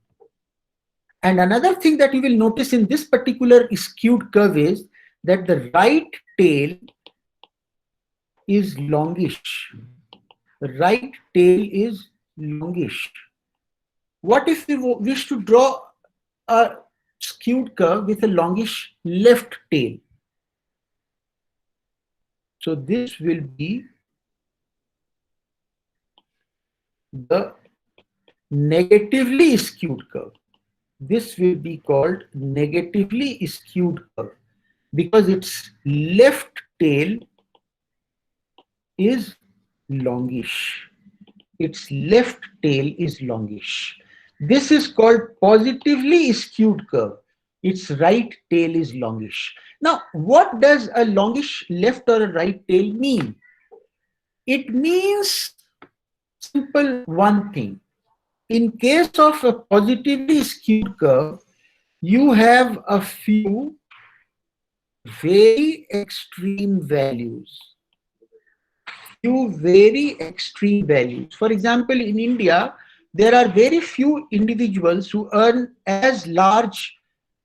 And another thing that you will notice in this particular skewed curve is that the right tail is longish. The right tail is longish. What if we wish to draw a skewed curve with a longish left tail? So this will be the negatively skewed curve. This will be called negatively skewed curve because its left tail is longish. Its left tail is longish. This is called positively skewed curve. its right tail is longish. Now, what does a longish left or a right tail mean? It means simple one thing. In case of a positively skewed curve, you have a few very extreme values. For example, in India, there are very few individuals who earn as large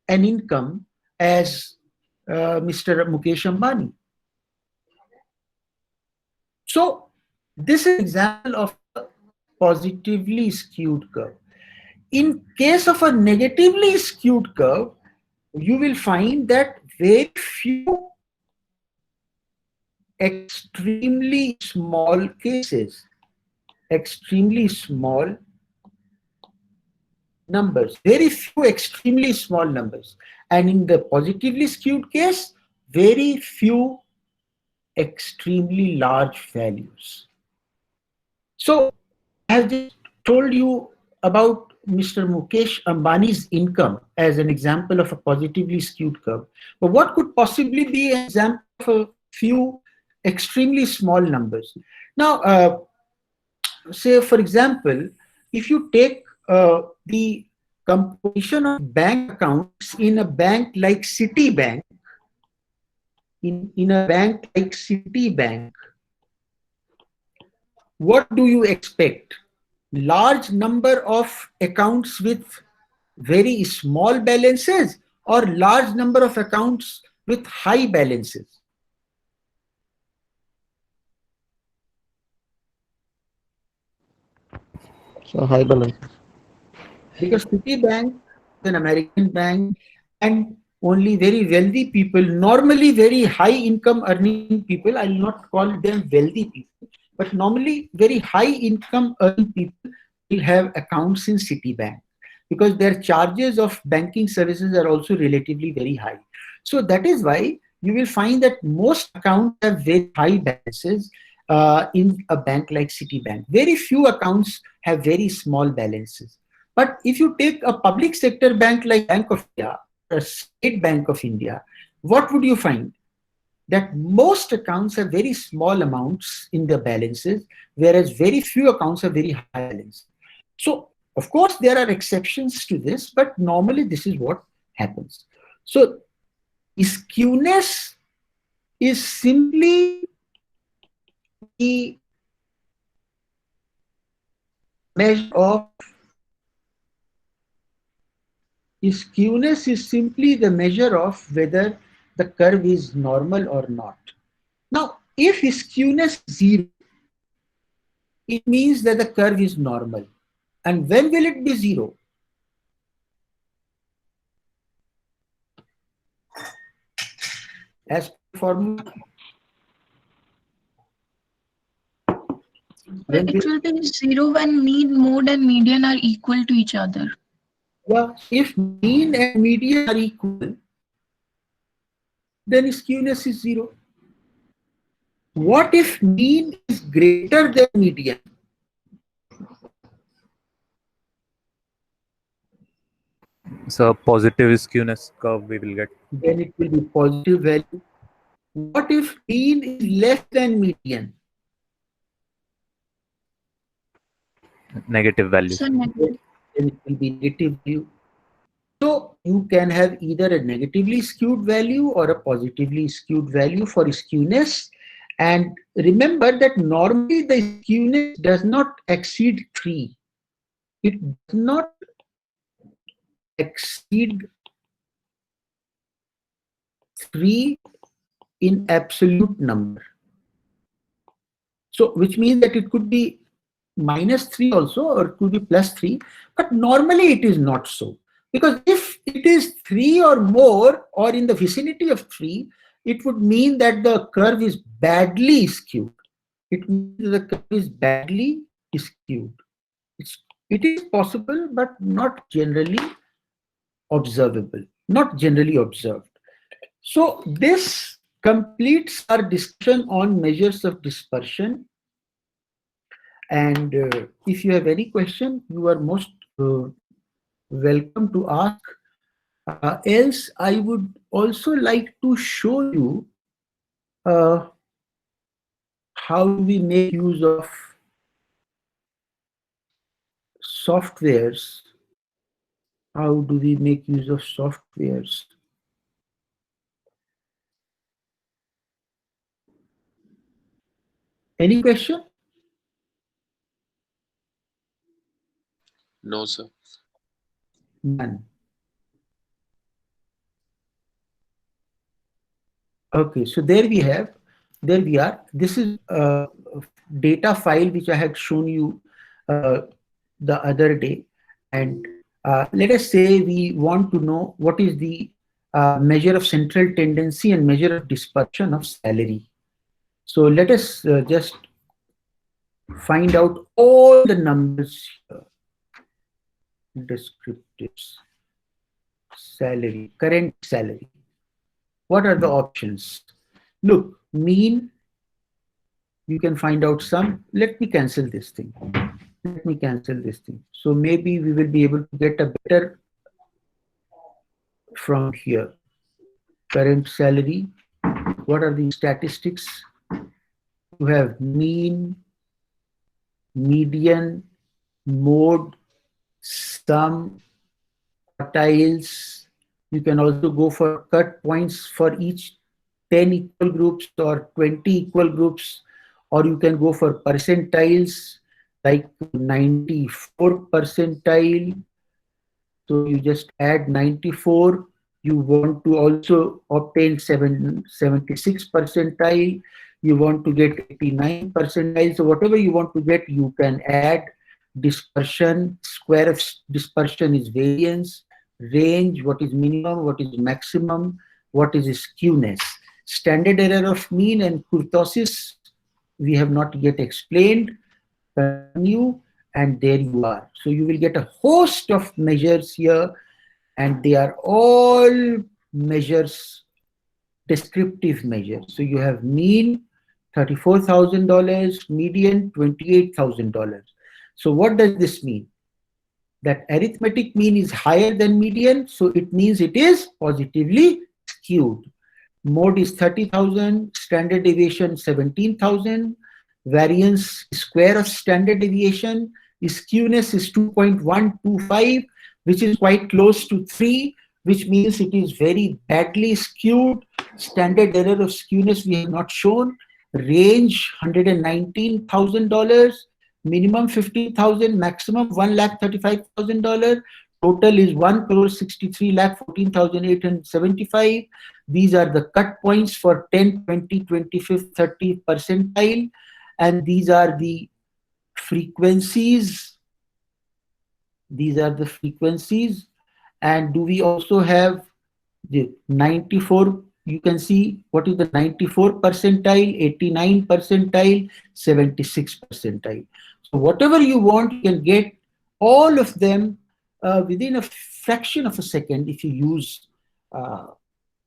an income as Mr. Mukesh Ambani. So this is an example of a positively skewed curve. In case of a negatively skewed curve, you will find that very few extremely small cases, extremely small numbers, very few extremely small numbers. And in the positively skewed case, very few extremely large values. So I have just told you about Mr. Mukesh Ambani's income as an example of a positively skewed curve. But what could possibly be an example of a few extremely small numbers? Now, say for example, if you take the composition of bank accounts in a bank like Citibank, in a bank like Citibank, what do you expect? Large number of accounts with very small balances or large number of accounts with high balances? So high balance. Because Citibank is an American bank and only very wealthy people, normally very high income earning people, I will not call them wealthy people, but normally very high income earning people will have accounts in Citibank because their charges of banking services are also relatively very high. So that is why you will find that most accounts have very high balances in a bank like Citibank. Very few accounts have very small balances. But if you take a public sector bank like Bank of India, a State Bank of India, what would you find? That most accounts have very small amounts in their balances, whereas very few accounts have very high balance. So, of course, there are exceptions to this, but normally this is what happens. So, skewness is simply the measure of skewness is simply the measure of whether the curve is normal or not. Now, if skewness is 0, it means that the curve is normal. And when will it be 0? As per formula. It will be 0 when mean, mode, and median are equal to each other. Yeah, if mean and median are equal, then skewness is 0. What if mean is greater than median? So positive skewness curve we will get. Then it will be positive value. What if mean is less than median? Negative value. So negative. Then it will be negative value. So you can have either a negatively skewed value or a positively skewed value for skewness. And remember that normally the skewness does not exceed 3. It does not exceed 3 in absolute number. So which means that it could be -3 also, or it could be +3, but normally it is not so. Because if it is 3 or more, or in the vicinity of 3, it would mean that the curve is badly skewed. It means the curve is badly skewed. It is possible, but not generally observable, not generally observed. So this completes our discussion on measures of dispersion. And if you have any question, you are most welcome to ask. Else, I would also like to show you how we make use of softwares. How do we make use of softwares? Any question? No, sir. None. Okay, so there we are. This is a data file which I had shown you the other day. And let us say we want to know what is the measure of central tendency and measure of dispersion of salary. So let us just find out all the numbers here. Descriptives, salary, current salary. What are the options? Look, mean, you can find out some. Let me cancel this thing. So maybe we will be able to get a better from here. Current salary. What are the statistics? You have mean, median, mode, sum, quartiles. You can also go for cut points for each 10 equal groups or 20 equal groups, or you can go for percentiles like 94 percentile. So you just add 94. You want to also obtain 76 percentile. You want to get 89 percentile. So whatever you want to get, you can add. Dispersion, square of dispersion is variance. Range, what is minimum, what is maximum, what is skewness. Standard error of mean and kurtosis, we have not yet explained. Continue, and there you are. So you will get a host of measures here, and they are all measures, descriptive measures. So you have mean, $34,000, median, $28,000. So what does this mean? That arithmetic mean is higher than median, so it means it is positively skewed. Mode is 30,000, standard deviation 17,000, variance square of standard deviation, skewness is 2.125, which is quite close to 3, which means it is very badly skewed. Standard error of skewness we have not shown. Range $119,000. Minimum 50,000, maximum $1,35,000. Total is 1,63,14,875. These are the cut points for 10, 20, 25th, 30th percentile, and these are the frequencies. And do we also have the 94? You can see what is the 94 percentile, 89 percentile, 76 percentile. So whatever you want, you can get all of them within a fraction of a second if you use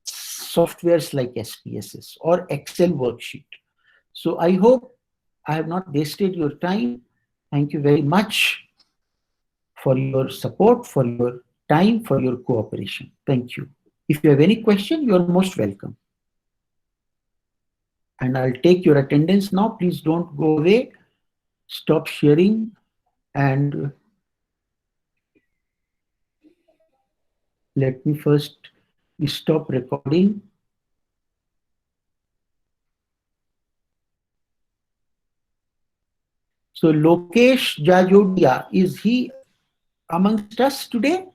softwares like SPSS or Excel worksheet. So I hope I have not wasted your time. Thank you very much for your support, for your time, for your cooperation. Thank you. If you have any question, you are most welcome. And I'll take your attendance now. Please don't go away. Stop sharing and let me first stop recording. So Lokesh Jajodia, is he amongst us today?